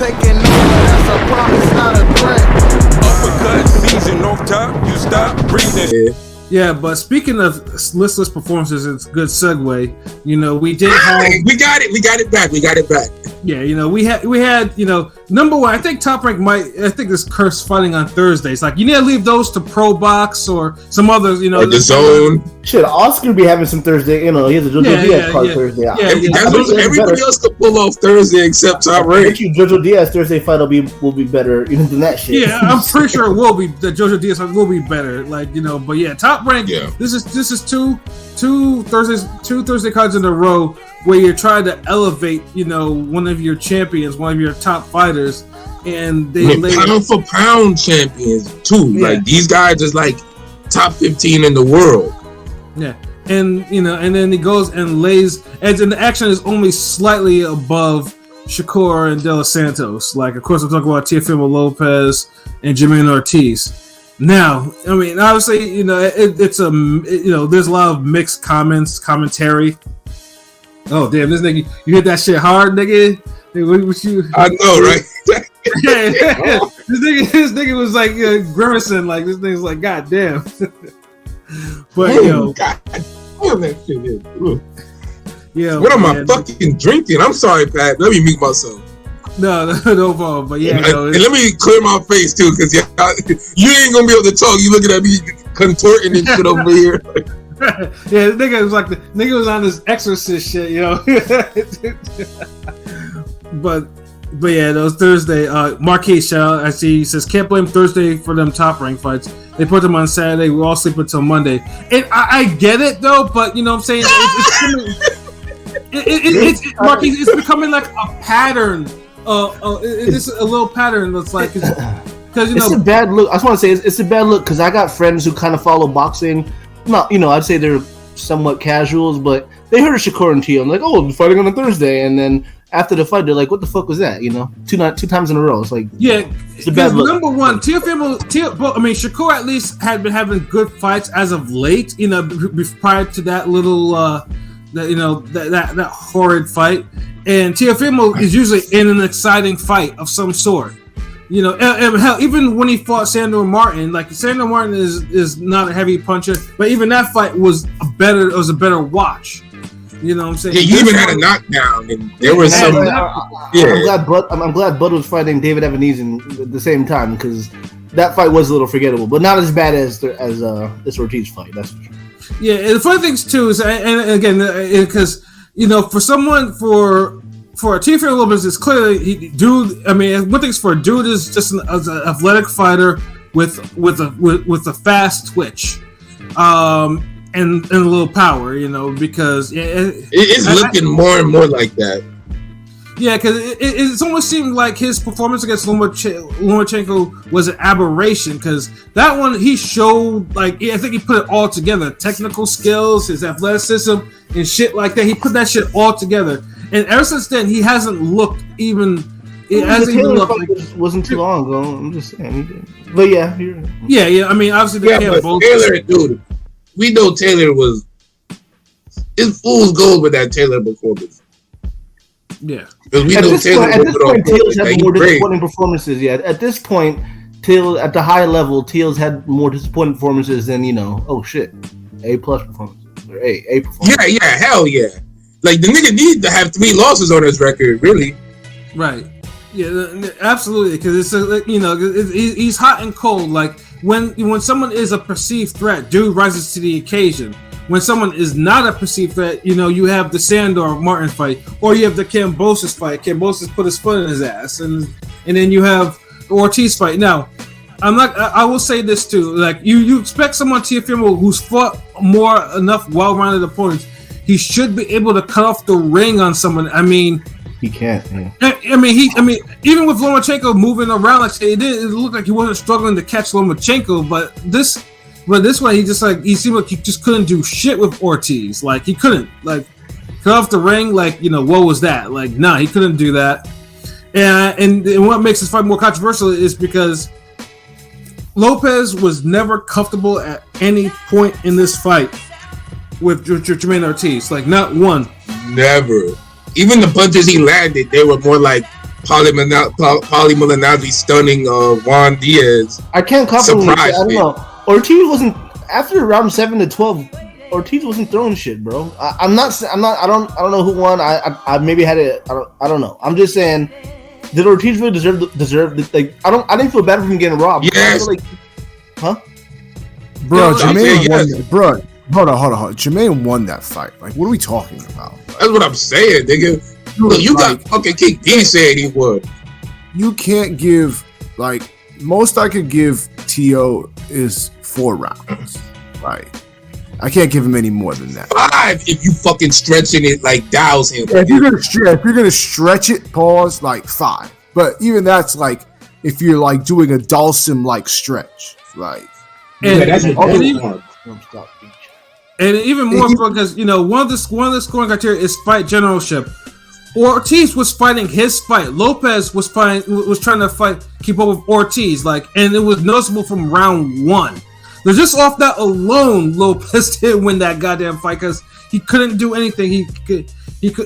taking over, that's a promise, not a threat. Uppercut, season off top, you stop breathing. Yeah, but speaking of listless performances, it's a good segue. You know, we did have... We got it back. Yeah, you know, we had, you know, number one, I think Top Rank is cursed fighting on Thursdays. Like, you need to leave those to Pro Box or some others, you know. Or the Zone. Shit, Oscar be having some Thursday, you know, he has a JoJo Diaz card Thursday. Everybody else could pull off Thursday except Top Rank. JoJo Diaz Thursday fight will be better even than that shit. Yeah, I'm pretty sure it will be. The JoJo Diaz will be better. Like, you know, but yeah, Top Rank. Yeah. This is two Thursday cards in a row where you're trying to elevate, you know, one of your champions, one of your top fighters, and pound for pound champions too. Yeah. Like these guys is like top 15 in the world. Yeah, and you know, and then he goes and lays, and the action is only slightly above Shakur and De Los Santos. Like, of course, I'm talking about Teofimo Lopez and Jamaine Ortiz. Now, I mean, obviously, you know, there's a lot of mixed commentary. Oh damn, this nigga, you hit that shit hard, nigga. What you? I know, right? Yeah. This nigga was like grimacing, like this nigga's like, God damn. But yo, God damn that shit is. Yeah. What am I fucking drinking? I'm sorry, Pat. Let me mute myself. No problem. But yeah, and let me clear my face too, because you ain't gonna be able to talk. You looking at me contorting and shit over here. Yeah, the nigga was like the nigga was on this exorcist shit, you know. but yeah, those Thursday. Marquis shout, I see, he says can't blame Thursday for them Top Rank fights. They put them on Saturday. We all sleep until Monday. And I get it though, but you know what I'm saying. Marquis, it's becoming like a pattern. It's a little pattern that's like because you know it's a bad look. I just want to say it's a bad look because I got friends who kind of follow boxing. Not, you know, I'd say they're somewhat casuals, but they heard of Shakur and Teo. I'm like, oh, fighting on a Thursday, and then after the fight, they're like, what the fuck was that? You know, two times in a row. It's like, yeah, it's a bad look. Number one, Shakur at least had been having good fights as of late. You know, prior to that little, that horrid fight, and Teofimo is usually in an exciting fight of some sort. You know, and hell, even when he fought Sandor Martin, like Sandor Martin is not a heavy puncher, but even that fight was a better watch. You know what I'm saying? Yeah, you even had a knockdown, and there was some. I'm glad Bud was fighting David Evanezer at the same time because that fight was a little forgettable, but not as bad as this Ortiz fight. That's for sure. Yeah, and the funny things too is, and again, because you know, for Teofimo Lopez is clearly dude. I mean, one thing's for a dude is just an athletic fighter with a fast twitch, and a little power. You know, because it's looking more and more like that. Yeah, because it's almost seemed like his performance against Lomachenko was an aberration. Because that one he showed, like, I think he put it all together: technical skills, his athleticism, and shit like that. He put that shit all together. And ever since then, he hasn't looked even. It hasn't even looked like wasn't too long ago. I'm just saying, but yeah. Yeah. I mean, obviously, they can't both. Taylor, dude, we know Taylor was. It's fool's gold with that Taylor performance. Yeah, because we know Taylor. At this point, Taylor's had more disappointing performances. Yeah, at this point, Taylor at the high level, Taylor's had more disappointing performances than A+ performances or A performance. Yeah, hell yeah. Like, the nigga need to have 3 losses on his record, really. Right. Yeah, absolutely. Because it's he's hot and cold. Like when someone is a perceived threat, dude rises to the occasion. When someone is not a perceived threat, you know, you have the Sandor Martin fight, or you have the Kambosos fight. Kambosos put his foot in his ass, and then you have the Ortiz fight. Now, I will say this too. Like you expect someone Teofimo who's fought enough well-rounded opponents. He should be able to cut off the ring on someone. I mean, he can't. Yeah. I mean, even with Lomachenko moving around like it did, it looked like he wasn't struggling to catch Lomachenko. But this way, he seemed like he just couldn't do shit with Ortiz. Like he couldn't cut off the ring. Like, you know, what was that? Like, nah, he couldn't do that. And what makes this fight more controversial is because Lopez was never comfortable at any point in this fight with Jamaine Ortiz, like not one. Never. Even the punches he landed, they were more like Paulie Malignaggi stunning Juan Diaz. I can't compliment. I don't me. know. Ortiz wasn't after round 7 to 12. Ortiz wasn't throwing shit, bro. I don't know who won. I maybe had it. I don't know. I'm just saying. Did Ortiz really deserve like? I didn't feel bad for him getting robbed. Yes. Like, huh? Bro, Jamaine won. Yes. Bro, hold on. Jamaine won that fight. Like, what are we talking about? That's what I'm saying, nigga. Look, you got fucking King D said he would. You can't give like most I could give Tio is 4 rounds. Right. I can't give him any more than that. 5 if you fucking stretching it like Dow's him. If you're gonna stretch it, pause like 5. But even that's like if you're like doing a Dawson like stretch, like. And, that's and even more because one of the scoring criteria is fight generalship. Ortiz was fighting his fight. Lopez was trying to keep up with Ortiz, and it was noticeable from round 1. So just off that alone, Lopez did win that goddamn fight because he couldn't do anything. He could.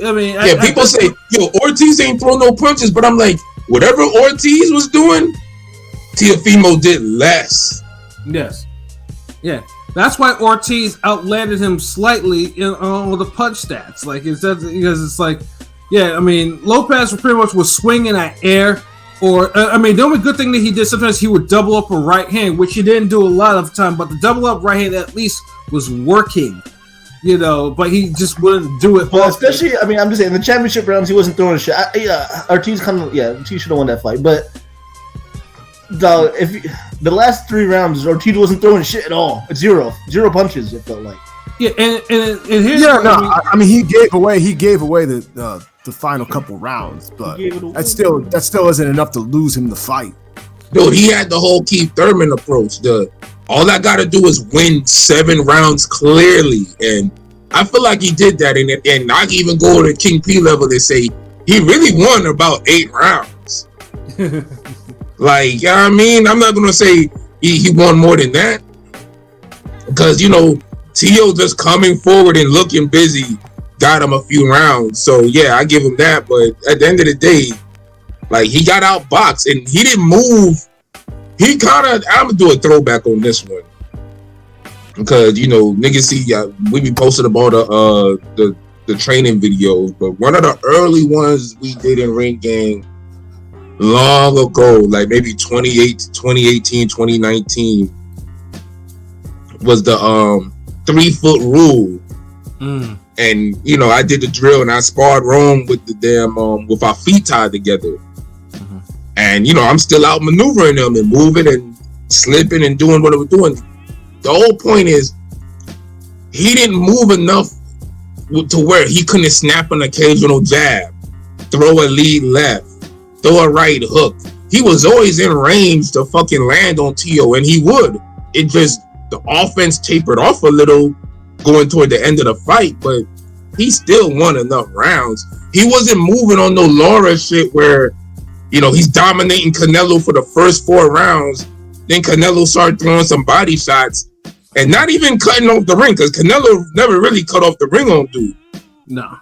I mean, people say, "Yo, Ortiz ain't throw no punches," but I'm like, whatever Ortiz was doing, Teofimo did less. Yes. Yeah. That's why Ortiz outlanded him slightly on the punch stats. Because it's like, yeah, I mean, Lopez pretty much was swinging at air. Or, the only good thing that he did, sometimes he would double up a right hand, which he didn't do a lot of the time, but the double up right hand at least was working, but he just wouldn't do it. Well, especially, I'm just saying, in the championship rounds, he wasn't throwing shit. Ortiz Ortiz should have won that fight, but the last 3 rounds, Ortiz wasn't throwing shit at all. It's zero punches, it felt like. Yeah, and here's he gave away the final couple rounds, but that still isn't enough to lose him the fight. Dude, he had the whole Keith Thurman approach. All I gotta do is win 7 rounds clearly, and I feel like he did that. And I can even go to King P level and say he really won about 8 rounds. I'm not gonna say he won more than that because Tio just coming forward and looking busy got him a few rounds. So yeah, I give him that. But at the end of the day, he got outboxed and he didn't move. I'm gonna do a throwback on this one because niggas see we be posting about the training videos, but one of the early ones we did in Ring Gang long ago, like maybe 2018, 2019, was the 3-foot rule. And I did the drill and I sparred Rome with the damn with our feet tied together. And I'm still out maneuvering them and moving and slipping and doing what I was doing. The whole point is he didn't move enough to where he couldn't snap an occasional jab, throw a lead left, throw a right hook. He was always in range to fucking land on Tio, and he would. It just, the offense tapered off a little going toward the end of the fight, but he still won enough rounds. He wasn't moving on no Laura shit where, he's dominating Canelo for the first 4 rounds. Then Canelo started throwing some body shots and not even cutting off the ring because Canelo never really cut off the ring on dude. No.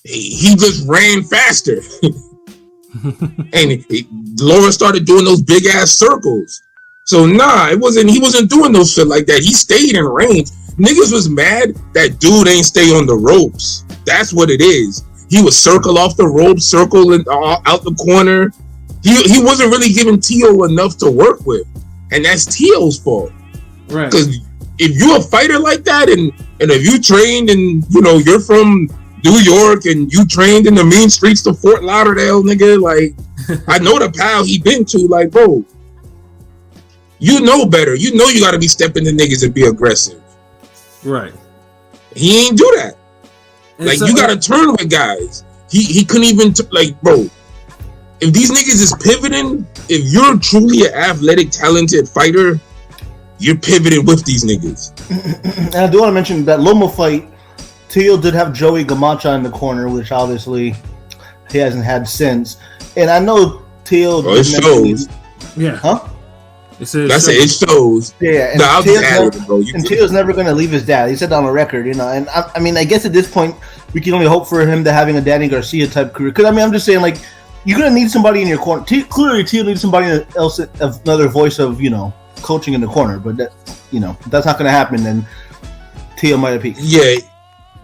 He just ran faster. And Laura started doing those big ass circles. So he wasn't doing no shit like that. He stayed in range. Niggas was mad that dude ain't stay on the ropes. That's what it is. He would circle off the rope, circle out the corner. He wasn't really giving Tio enough to work with. And that's Tio's fault. Right. Because if you're a fighter like that and if you trained and you're from New York and you trained in the mean streets of Fort Lauderdale, nigga, I know the pal he been to, bro, you know better. You gotta be stepping to niggas and be aggressive. Right. He ain't do that. You gotta turn with guys. He couldn't even bro. If these niggas is pivoting, if you're truly an athletic, talented fighter, you're pivoting with these niggas. And I do want to mention that Loma fight, Tio did have Joey Gamacha in the corner, which obviously he hasn't had since. And I know Tio. It shows. Yeah. Huh? It shows. Yeah, and Tio's never going to leave his dad. He said that on the record, And I guess at this point, we can only hope for him to having a Danny Garcia type career. Because I'm just saying, you're gonna need somebody in your corner. Clearly, Tio needs somebody else, another voice of coaching in the corner. But that that's not gonna happen. Then Tio might have peaked. Yeah.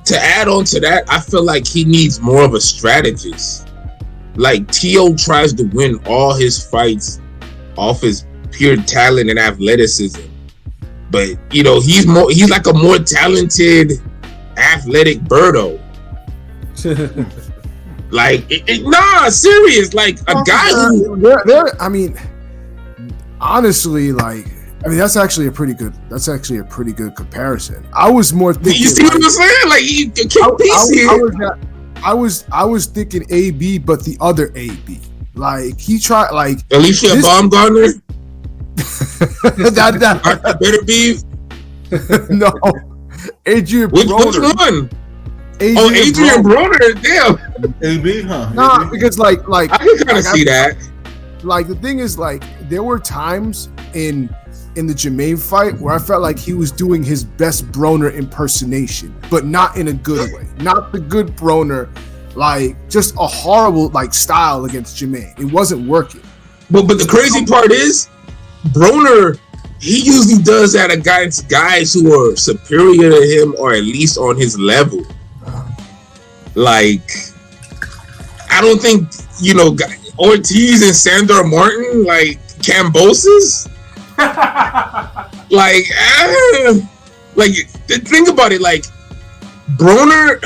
To add on to that, I feel like he needs more of a strategist. Like Tio tries to win all his fights off his pure talent and athleticism, but he's like a more talented, athletic Birdo. Like, serious. Like a guy who, I mean, honestly, that's actually a pretty good comparison. I was more thinking. You see what I'm saying? Like he can't I was thinking AB, but the other AB. Like he tried. Like Alicia Baumgartner. that better be. No, Adrian Which Broner. one? Adrian Broner. Damn. AB, huh? Nah, because like I can kind of see that. Like the thing is, like there were times in the Jamaine fight where I felt like he was doing his best Broner impersonation, but not in a good way. Not the good Broner, like just a horrible style against Jamaine. It wasn't working. But the crazy part is, Broner, he usually does that against guys who are superior to him or at least on his level. Like, I don't think Ortiz and Sandor Martin, like Cambosis. Think about it. Like Broner,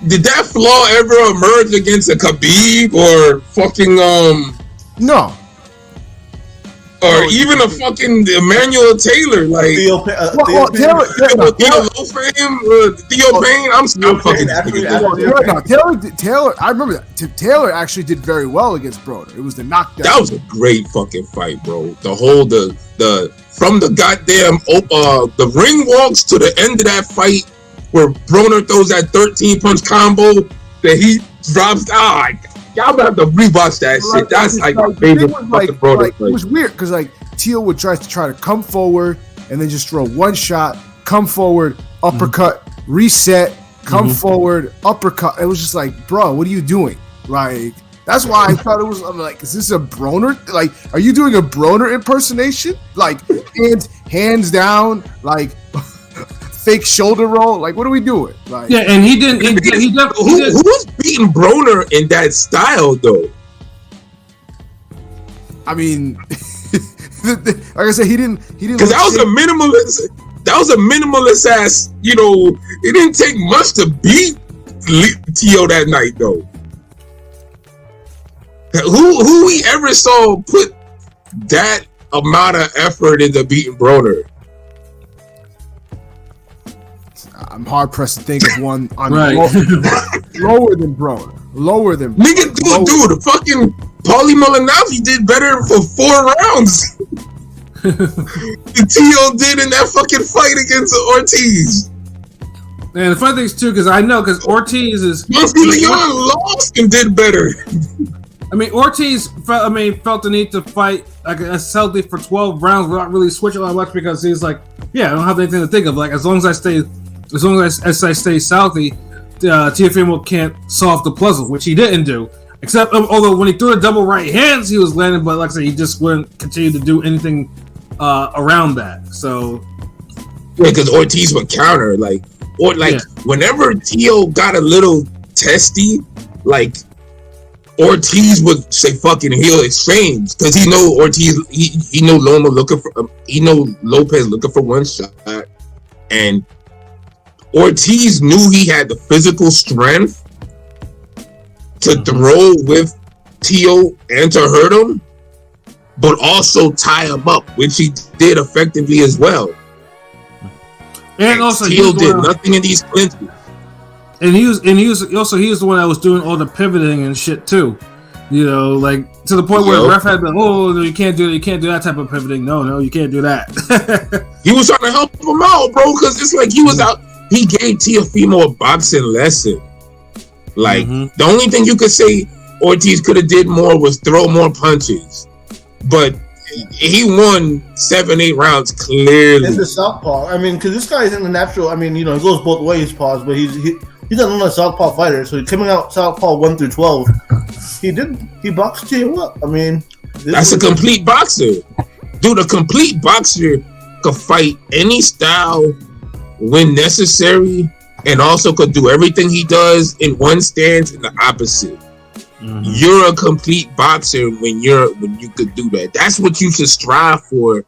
did that flaw ever emerge against a Khabib or fucking No. Or even a fucking Emmanuel Taylor, like Theo Payne. I'm fucking Taylor. I remember that. Taylor actually did very well against Broner. It was the knockdown. That was a great fucking fight, bro. The whole the from the goddamn the ring walks to the end of that fight where Broner throws that 13 punch combo that he drops. Y'all gonna have to rewatch that shit. That's like my favorite fucking Broner fight. It was weird because Teal would try to come forward and then just throw one shot, come forward, uppercut, reset, come forward, uppercut. It was just like, bro, what are you doing? Like, that's why I thought I'm like, is this a Broner? Like, are you doing a Broner impersonation? Like, hands down, like fake shoulder roll? Like, what are we doing? Like, yeah, and he didn't. Who's beating Broner in that style though? I mean, like I said, he didn't. Because that was a minimalist. That was a minimalist ass. It didn't take much to beat Tio that night though. Who we ever saw put that amount of effort into beating Broner? I'm hard pressed to think of one on right. lower than Broner. Lower than nigga, dude, fucking Paulie Malignaggi did better for 4 rounds than Tio did in that fucking fight against Ortiz. And the funny thing is too, because Ortiz is Leon lost and did better. I mean, Ortiz felt the need to fight as healthy for 12 rounds without really switching all that much because he's like, I don't have anything to think of. Like, as long as I stay healthy, Teofimo can't solve the puzzle, which he didn't do. Except, although when he threw the double right hands, he was landing, but like I said, he just wouldn't continue to do anything around that. So, yeah, because Ortiz would counter, whenever Tio got a little testy, like Ortiz would say fucking heel exchange because he know Ortiz, he know Loma looking for, Lopez looking for one shot, and Ortiz knew he had the physical strength to throw with Tio and to hurt him, but also tie him up, which he did effectively as well. And also, Tio did nothing in these clinches. And he was the one that was doing all the pivoting and shit too. Like to the point where the ref had been, no, you can't do that type of pivoting. No, you can't do that. He was trying to help him out, bro, because it's like he was out. He gave Teofimo a boxing lesson. Like the only thing you could say Ortiz could have did more was throw more punches, but he won 7-8 rounds clearly. In the southpaw, I mean, because this guy isn't a natural. I mean, he goes both ways, pause, but he's not a southpaw fighter. So he's coming out southpaw 1 through 12. He did. He boxed Tio up. I mean, that's a complete boxer. Dude, a complete boxer could fight any style when necessary, and also could do everything he does in one stance in the opposite. You're a complete boxer when you could do that. That's what you should strive for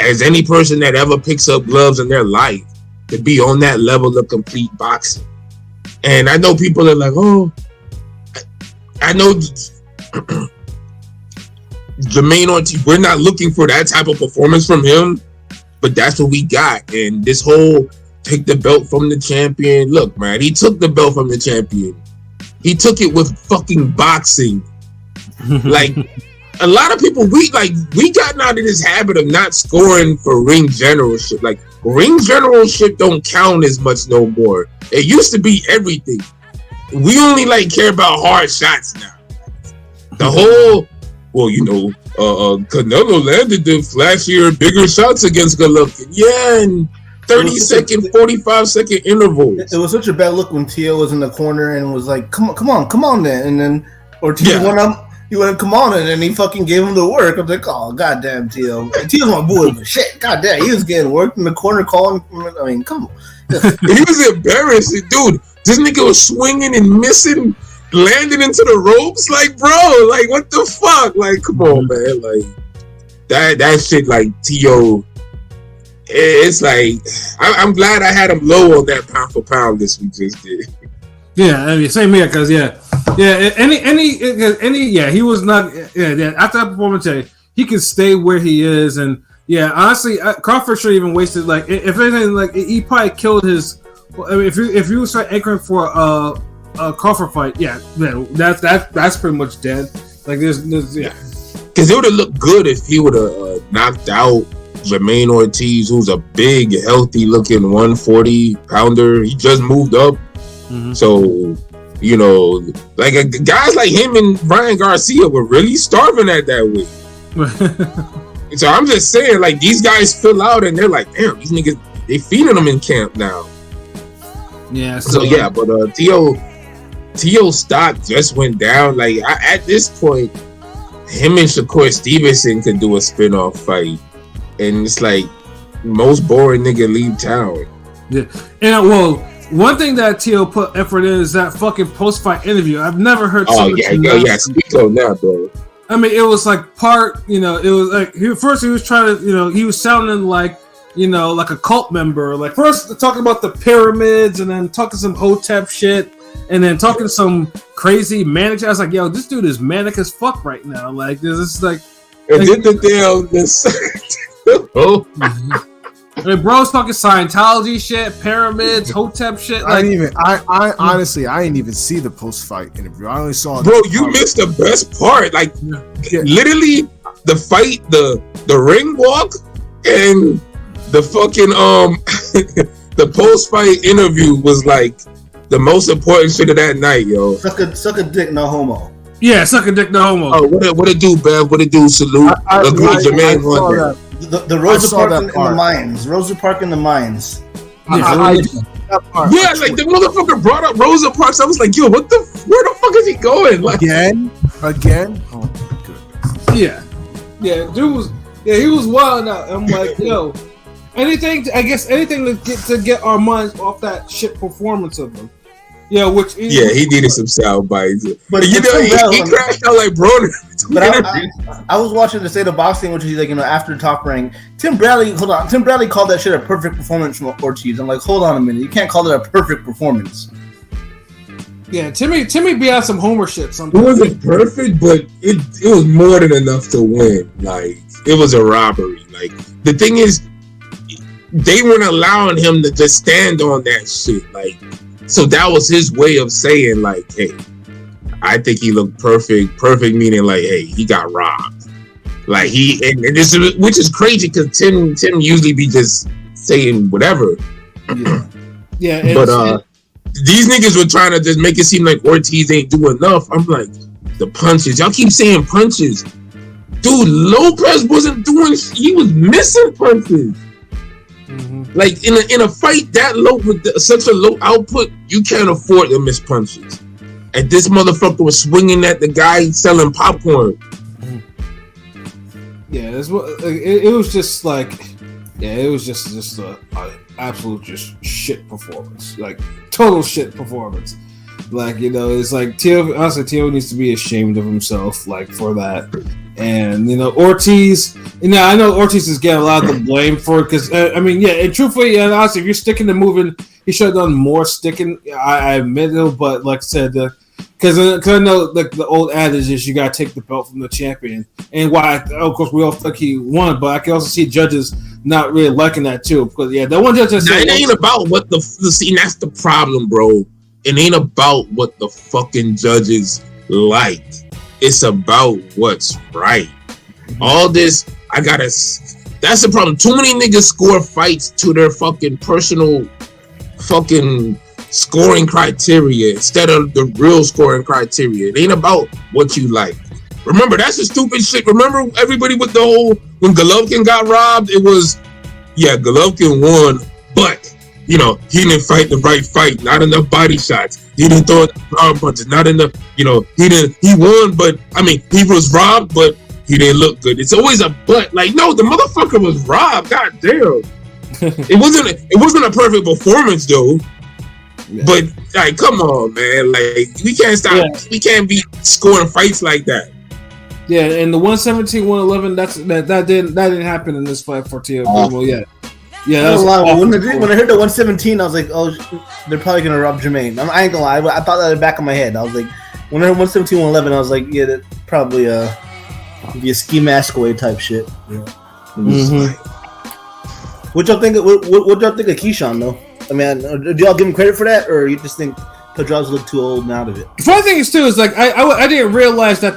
as any person that ever picks up gloves in their life, to be on that level of complete boxing. And I know people are like, oh, I know Jamaine Ortiz, we're not looking for that type of performance from him, but that's what we got. And this whole take the belt from the champion, look, man, he took the belt from the champion. He took it with fucking boxing. Like, a lot of people, we gotten out of this habit of not scoring for ring generalship. Like, ring generalship don't count as much no more. It used to be everything. We only care about hard shots now. The whole, well, Canelo landed the flashier, bigger shots against Golovkin. Yeah, and 30-second, 45-second intervals. It was such a bad look when Tio was in the corner and was like, come on then. And then Ortiz went up, he went, come on, and then he fucking gave him the work. I'm like, oh, goddamn, Tio. Tio's my boy, but shit, goddamn, he was getting worked in the corner calling. I mean, come on. He was embarrassed. Dude, this nigga was swinging and missing, landing into the ropes. Like, bro, what the fuck? Like, come on, man. Like, that shit, Tio, it's I'm glad I had him low on that pound for pound this we just did. Yeah, I mean, same here, because he was not. After that performance, he can stay where he is, and honestly, Crawford should even wasted. If anything, he probably killed his. I mean, if you start anchoring for a Crawford fight, that's pretty much dead. Because it would have looked good if he would have knocked out Jamaine Ortiz, who's a big, healthy-looking 140-pounder. He just moved up. So, guys like him and Brian Garcia were really starving at that weight. So I'm just saying, these guys fill out and they're like, damn, these niggas, they feeding them in camp now. Yeah. But Tio's stock just went down. At this point, him and Shakur Stevenson could do a spin-off fight. And it's most boring nigga leave town. Yeah. And one thing that Tio put effort in is that fucking post-fight interview. I've never heard. Speak on that, bro. I mean, it was part. It was first he was trying to. He was sounding like a cult member. First talking about the pyramids, and then talking some Hotep shit, and then talking some crazy manic. I was like, yo, this dude is manic as fuck right now. This is And did the damn this. I mean, bro's talking Scientology shit, pyramids, Hotep shit. I honestly, I didn't even see the post-fight interview. I only saw. Bro, you missed the best part. Literally, the fight, the ring walk, and the fucking the post-fight interview was the most important shit of that night, yo. Suck a dick, no homo. Yeah, suck a dick, no homo. Oh, what it do, Bev? What it do? Salute. Agree, Jermaine Hunter. The Rosa Park in the mines. Rosa Park in the mines. The motherfucker brought up Rosa Parks. I was like, yo, where the fuck is he going? Again? Oh my goodness. Yeah, dude was. Yeah, he was wild out. I'm like, yo, anything to get our minds off that shit performance of him. Yeah, he needed some sound bites. But he crashed out like Broner. But I was watching the State of Boxing, which is after Top Rank. Tim Bradley called that shit a perfect performance from Ortiz. I'm like, hold on a minute, you can't call it a perfect performance. Yeah, Timmy be on some Homer shit sometimes. It wasn't perfect, but it was more than enough to win. It was a robbery. The thing is, they weren't allowing him to just stand on that shit. So that was his way of saying, hey, I think he looked perfect. Perfect meaning, hey, he got robbed. And this is, which is crazy because Tim usually be just saying whatever. Yeah. But these niggas were trying to just make it seem like Ortiz ain't doing enough. I'm like, the punches. Y'all keep saying punches. Dude, Lopez wasn't doing. He was missing punches. In a fight that low with such a low output, you can't afford to miss punches. and this motherfucker was swinging at the guy selling popcorn. Yeah, it was just like, yeah, it was just a absolute just shit performance, like total shit performance. Like, you know, it's like Teo needs to be ashamed of himself, like, for that. And, you know, Ortiz, I know Ortiz is getting a lot of the blame for it because, I mean, yeah, and truthfully, and honestly, if you're sticking to moving, he should have done more sticking. I admit it, but like I said, because I know, like, the old adage is you got to take the belt from the champion. And why, of course, we all think he won, but I can also see judges not really liking that too. Because, yeah, the one judge that said, it ain't about what see, that's the problem, bro. It ain't about what the fucking judges like. It's about what's right. All this, that's the problem. Too many niggas score fights to their fucking personal fucking scoring criteria instead of the real scoring criteria. It ain't about what you like. Remember, that's the stupid shit. Remember everybody with the whole, when Golovkin got robbed, it was, yeah, Golovkin won, but you know, he didn't fight the right fight, not enough body shots. He didn't throw arm punches, not enough, you know, he won, but I mean, he was robbed, but he didn't look good. It's always a but. Like, no, the motherfucker was robbed. God damn. It wasn't a perfect performance though. Yeah. But like, come on, man. Like, we can't stop. Yeah. We can't be scoring fights like that. Yeah, and the 117-111, that didn't happen in this fight for Teofimo yet. Yeah, that was when I heard the 117, I was like, oh, they're probably gonna rob Jamaine. I ain't gonna lie, I thought that in the back of my head. I was like, when I heard 117, 111, I was like, yeah, that probably be a ski mask away type shit. Yeah. Mm-hmm. What y'all think? What y'all think of Keyshawn though? I mean, do y'all give him credit for that, or you just think Pedraza looked too old and out of it? The funny thing is too is like I didn't realize that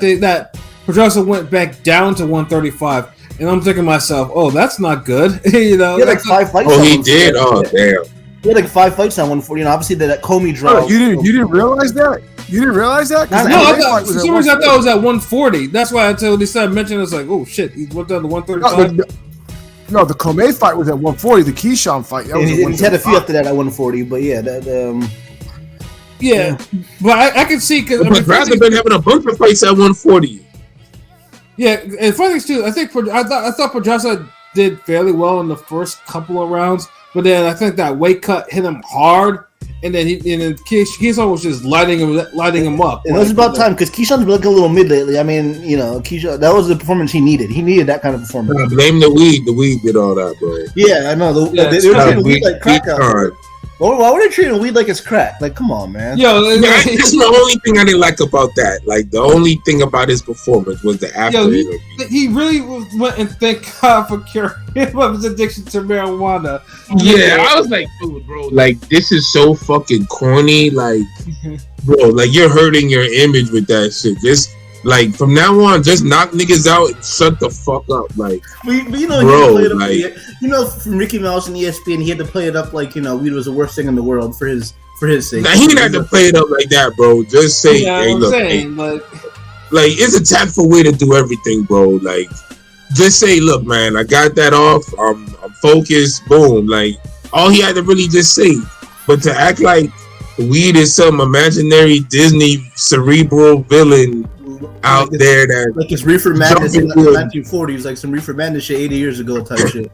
Pedraza went back down to 135. And I'm thinking to myself, oh, that's not good. You know, he had like 5 fights. Oh, he did. Oh, damn. He had like 5 fights on 140. You know, obviously that Comey draw. Oh, you didn't realize that? You didn't realize that? No, for some reason I thought it was at 140. That's why until they started mentioning, it's like, oh shit, he went down to 135. No, the Comey fight was at 140. The Keyshawn fight, that was he's had a few after that at 140. But yeah, yeah, but I can see because Pedraza been having a bunch of fights at 140. Yeah, and funny things too. I thought Pedraza did fairly well in the first couple of rounds, but then I think that weight cut hit him hard, and then Keyshawn was just lighting him up. And it was about time because Keyshawn's been looking a little mid lately. I mean, you know, Keyshawn, that was the performance he needed. He needed that kind of performance. Blame the weed. The weed did all that, bro. Yeah, I know. They were treating weed like crack out. Why were they treating weed like it's crack? Like, come on, man. Yo, that's the only thing I didn't like about that. Like, the only thing about his performance was the after interview. He really went and thank God for curing him of his addiction to marijuana. Yeah, I was like, dude, bro, like, this is so fucking corny. Like, bro, like, you're hurting your image with that shit. Just, like, from now on, just knock niggas out and shut the fuck up. Like, but you know, bro, like, you know, from Ricky Mouse and ESPN, he had to play it up like, you know, weed was the worst thing in the world for his sake. Now, he didn't have to play it up like that, bro. Just say, hey, look, like, it's a tactful way to do everything, bro. Like, just say, look, man, I got that off. I'm focused. Boom. Like, all he had to really just say. But to act like weed is some imaginary Disney cerebral villain out like there that like it's Reefer Madness in the 1940s, like some Reefer Madness shit 80 years ago type shit.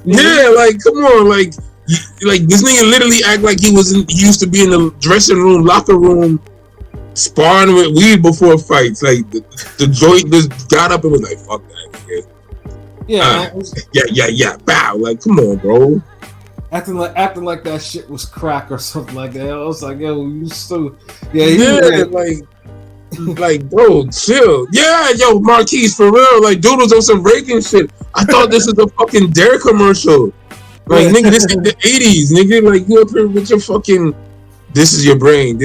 Yeah, like, come on, like this nigga literally act like he used to be in the dressing room, locker room, sparring with weed before fights. Like the joint just got up and was like, fuck that nigga. Yeah, bow. Like, come on, bro. Acting like that shit was crack or something like that. I was like, yo, you so like, bro, chill. Yeah, yo, Marquise, for real. Like, dude was on some Reagan shit. I thought this was a fucking Dare commercial. Like, nigga, this is the 80s, nigga. Like, you up here with your fucking, this is your brain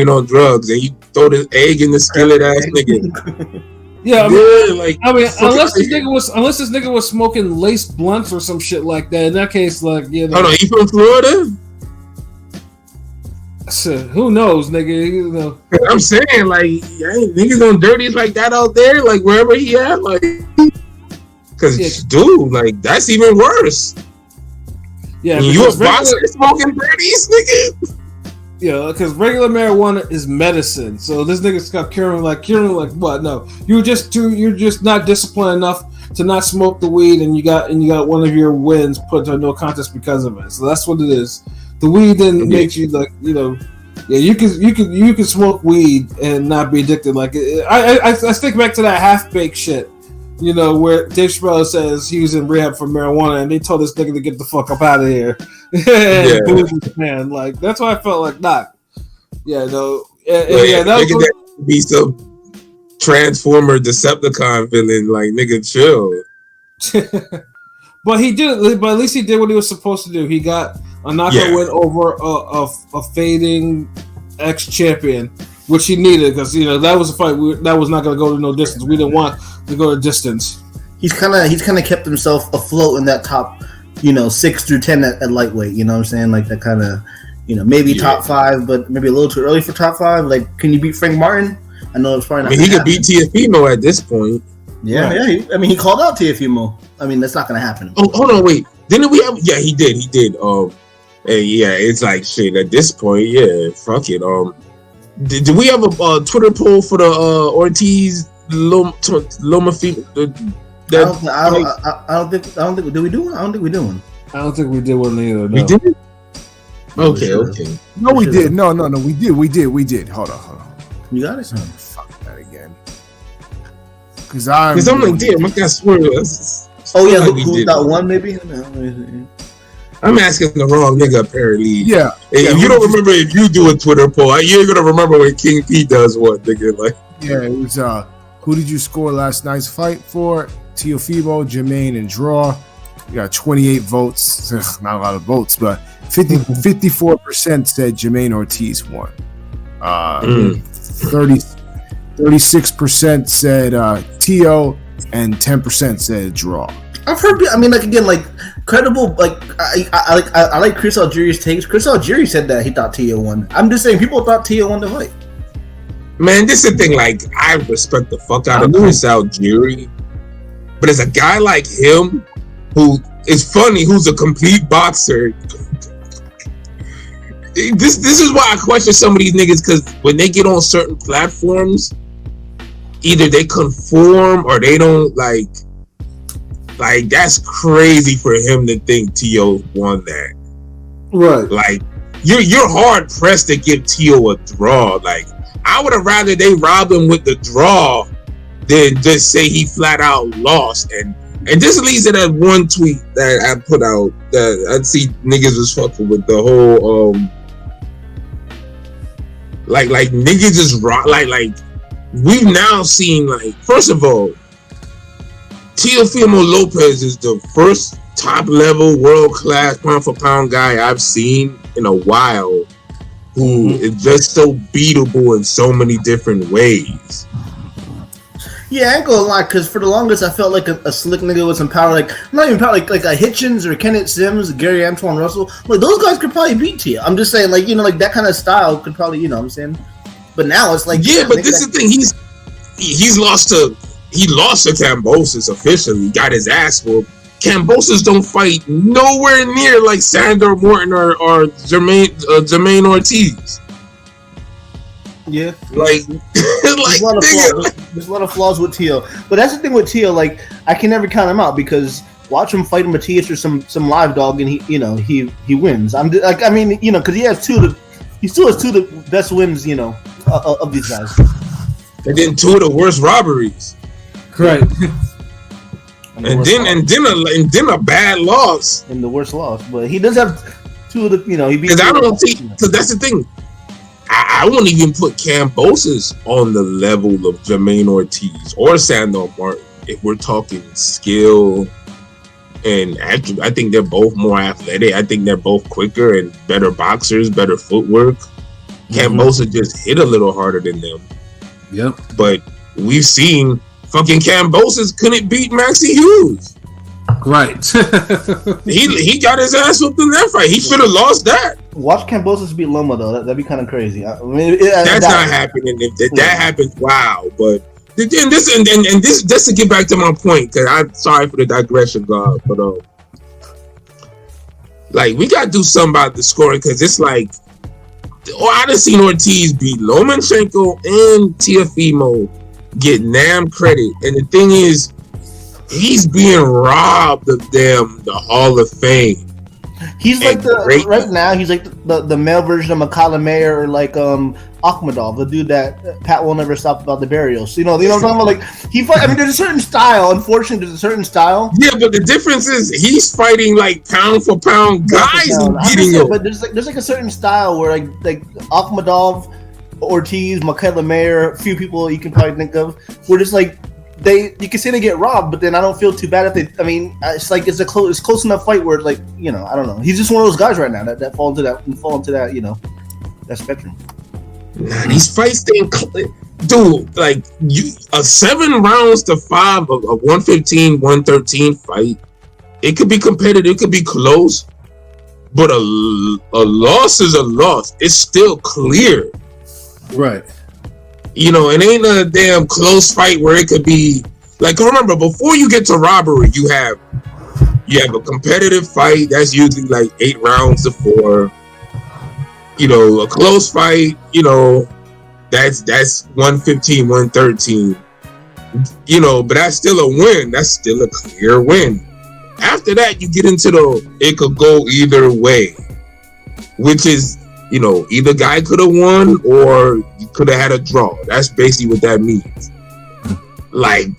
on drugs, and you throw this egg in the skillet ass nigga. Yeah, unless this nigga was smoking lace blunts or some shit like that. In that case, like, yeah. Hold on, he from Florida? Who knows, nigga? You know. I'm saying, like, niggas on dirties like that out there, like wherever he at, like, because dude, like, that's even worse. Yeah, you a boxer smoking dirties, nigga. you know, because regular marijuana is medicine. So this nigga's got curing like what? No, you're just not disciplined enough to not smoke the weed, and you got one of your wins put to no contest because of it. So that's what it is. The weed then makes you like, you know, yeah, you can smoke weed and not be addicted. Like I think back to that half-baked shit, you know, where Dave Chappelle says he was in rehab for marijuana, and they told this nigga to get the fuck up out of here. Man, like that's why I felt like that would be some Transformer Decepticon villain. Like, nigga, chill. But he did. But at least he did what he was supposed to do. He got a knockout win over a fading ex-champion, which he needed because, you know, that was a fight that was not going to go to no distance. We didn't want to go to distance. He's kind of kept himself afloat in that top, you know, 6 through 10 at lightweight. You know what I'm saying? Like that kind of, you know, maybe top 5, but maybe a little too early for top 5. Like, can you beat Frank Martin? I know it's probably not. I mean, he could beat Teofimo at this point. Yeah, right. I mean, he called out Teofimo. I mean, that's not going to happen. Oh, hold on, wait. Didn't we have? Yeah, he did. Yeah, it's like shit at this point. Yeah, fuck it. Did we have a Twitter poll for the Ortiz Loma? I don't think. Did we do one? I don't think we did one. I don't think we did one either. No. We did. Okay. No, we did. No, we did. Hold on. You got it. Fuck that again. Because I'm like, damn, I got swear. Oh yeah, who got one? Maybe. I'm asking the wrong nigga apparently. Yeah. If you don't remember, if you do a Twitter poll, you're gonna remember when King P does what, nigga. Like, yeah, it was. Who did you score last night's fight for? Teofimo, Jamaine, and draw. You got 28 votes. Not a lot of votes, but 54% said Jamaine Ortiz won. 36% said Teo, and 10% said draw. I've heard. I mean, like again, like credible. Like I like Chris Algieri's takes. Chris Algieri said that he thought Teo won. I'm just saying, people thought Teo won the fight. Man, this is the thing. Like, I respect the fuck out of Chris Algieri, but as a guy like him, who is funny, who's a complete boxer. This is why I question some of these niggas, because when they get on certain platforms, either they conform or they don't like that's crazy for him to think Teo won that. Right. Like, you're hard pressed to give Teo a draw. Like, I would have rather they rob him with the draw than just say he flat out lost. And this leads to that one tweet that I put out that I see niggas was fucking with the whole like niggas just rock like we've now seen, like, first of all, Teofimo Lopez is the first top level world class pound for pound guy I've seen in a while who is just so beatable in so many different ways. Yeah, I ain't gonna lie, because for the longest I felt like a slick nigga with some power, like not even power, like a Hitchens or Kenneth Sims, Gary Antoine Russell. Like, those guys could probably beat Teo. I'm just saying, like, you know, like that kind of style could probably, you know what I'm saying? But now it's like, yeah, but this is the thing, he lost to Cambosis officially, got his ass whooped. Cambosis don't fight nowhere near like Sandor Morton or Jamaine Ortiz. Yeah, like there's a lot of flaws with Teo, but that's the thing with Teo. Like, I can never count him out because watch him fight Matias or some live dog, and he wins. I'm like, I mean, you know, because he still has two of the best wins, you know, of these guys. And then two of the worst robberies. Right. and then a bad loss. And the worst loss, but he does have two of the, you know, he beat. Because I don't see, because that's the thing. I wouldn't even put Cambosis on the level of Jamaine Ortiz or Sandor Martin if we're talking skill. And I think they're both more athletic. I think they're both quicker and better boxers, better footwork. Cambosis just hit a little harder than them. Yep. But we've seen fucking Cambosis couldn't beat Maxie Hughes. Right. he got his ass whooped in that fight. He should have lost that. Watch Cambosis beat Loma though. That'd be kind of crazy. I mean, that's not happening. If that happens, wow. But then this just to get back to my point, because I'm sorry for the digression, God, but like, we gotta do something about the scoring, because it's like I done seen Ortiz beat Lomachenko and Teofimo get Nam credit, and the thing is, he's being robbed of the Hall of Fame. He's like right now. He's like the male version of Makala Mayer or like Akhmadov, the dude that Pat will never stop about the burials. You know what I'm talking about? Like he fight. I mean, there's a certain style. Unfortunately, there's a certain style. Yeah, but the difference is he's fighting like pound for pound guys and getting him. But there's like a certain style where like Akhmadov, Ortiz, Makala Mayer, a few people you can probably think of, where just like. You can say they get robbed, but then I don't feel too bad if they. I mean, it's like it's close enough fight where like I don't know. He's just one of those guys right now that fall into that that spectrum. Nah, these fights dude. Like a 7 rounds to 5 of a 115, 113 fight. It could be competitive. It could be close, but a loss is a loss. It's still clear, right? It ain't a damn close fight where it could be like. Remember, before you get to robbery, you have a competitive fight that's usually like 8 rounds to 4. A close fight, that's 115, 113. But that's still a win. That's still a clear win. After that, you get into it could go either way, which is. Either guy could have won or you could have had a draw. That's basically what that means. Like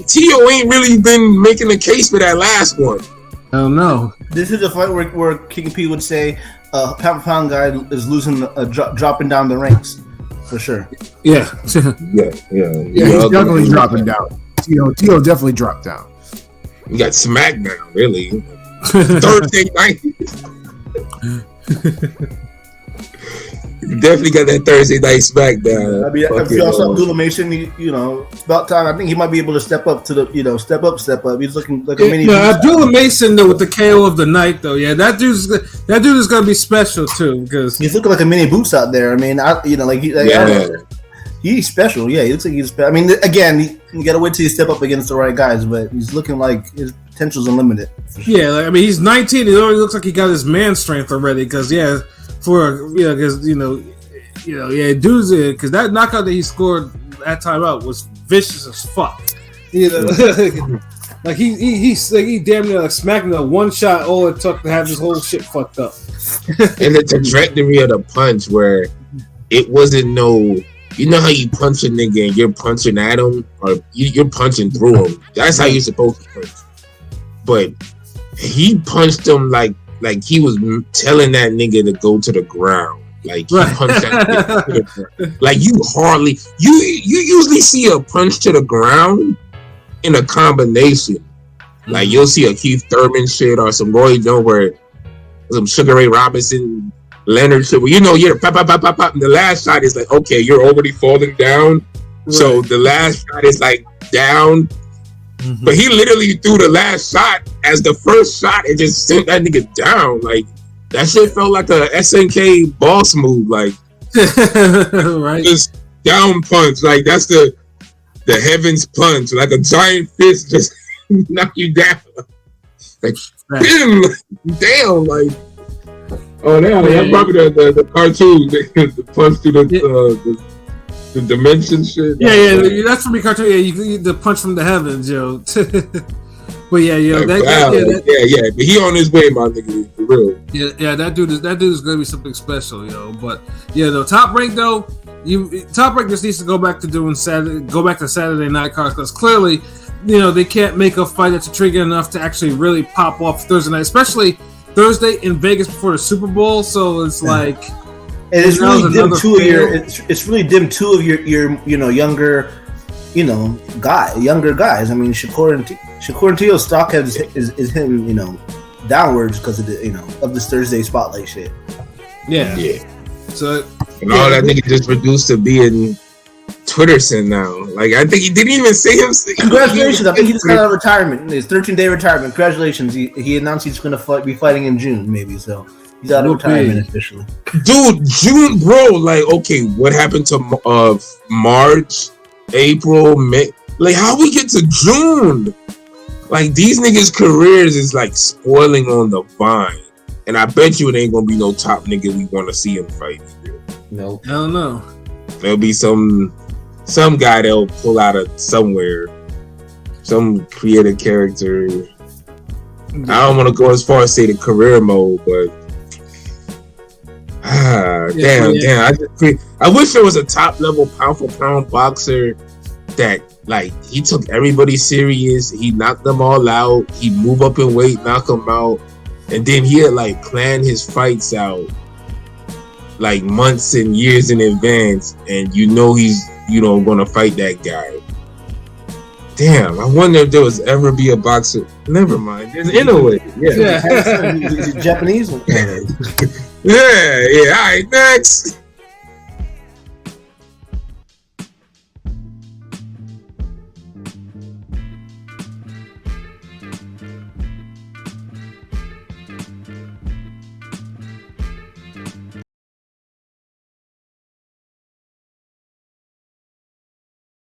Tio ain't really been making a case for that last one. Oh no! This is a fight where King P would say, pound for pound guy is losing, dropping down the ranks for sure. Yeah, yeah. He's definitely dropping down. Tio definitely dropped down. You got SmackDown, really. Thursday night. You definitely got that Thursday night SmackDown. I mean, if you also Abdullah Mason, it's about time. I think he might be able to step up to the, step up. He's looking like a mini. Abdullah Mason though with the KO of the night though, yeah, that dude is gonna be special too because he's looking like a mini Boots out there. I mean, he's special. Yeah, he looks like he's special. I mean, again, you gotta wait till you step up against the right guys, but he's looking like his potential's unlimited. Sure. Yeah, he's 19. It already looks like he got his man strength already. Because dudes, because that knockout that he scored that time out was vicious as fuck. Like he damn near like smacking the one shot. All it took to have his whole shit fucked up. And the trajectory of the punch, where it wasn't no. You know how you punch a nigga and you're punching at him, or you're punching through him. That's how you're supposed to punch. But he punched him like he was telling that nigga to go to the ground. Like he punched that nigga to the ground. Like you usually see a punch to the ground in a combination. Like you'll see a Keith Thurman shit or some Roy Jones where some Sugar Ray Robinson, Leonard shit. Well, you're pop, pop, pop, pop, pop. And the last shot is like, okay, you're already falling down. Right. So the last shot is like down. Mm-hmm. But he literally threw the last shot as the first shot and just sent that nigga down. Like that shit felt like a SNK boss move. Like right. Just down punch. Like that's the heavens punch. Like a giant fist just knock you down. Like damn, like oh damn, that's probably the cartoon, the punch through the dimension shit. Yeah, that's from the cartoon. Yeah, you the punch from the heavens, yo. But yeah, but he on his way, my nigga, for real. Yeah, that dude is gonna be something special, yo. But yeah, though, Top Rank though, Top Rank just needs to go back to Saturday night cards because clearly, they can't make a fight that's intriguing enough to actually really pop off Thursday night, especially Thursday in Vegas before the Super Bowl. So it's like, and it's really dim two of your. It's really dim two of your younger, younger guys. I mean, Shakur and Tio's stock is him, downwards because of the of this Thursday spotlight shit. Yeah. So and all that nigga just reduced to being Twitterson now. Like I think he didn't even say him. Congratulations! I think he just got out of retirement. His 13-day retirement. Congratulations! He announced he's going to be fighting in June, maybe. So he's out of retirement officially. Dude, June, bro. Like, okay, what happened to March, April, May? Like, how we get to June? Like, these niggas' careers is like spoiling on the vine. And I bet you it ain't gonna be no top nigga we want to see him fight. No. I don't know. There'll be some guy that'll pull out of somewhere, some creative character. I don't want to go as far as say the career mode, but damn. I wish there was a top level pound for pound boxer that like he took everybody serious. He knocked them all out. He move up in weight, knock them out, and then he had like plan his fights out like months and years in advance, and he's gonna fight that guy. Damn, I wonder if there was ever be a boxer. Never mind. There's Inoue. Yeah. He's Japanese. Yeah. All right, next.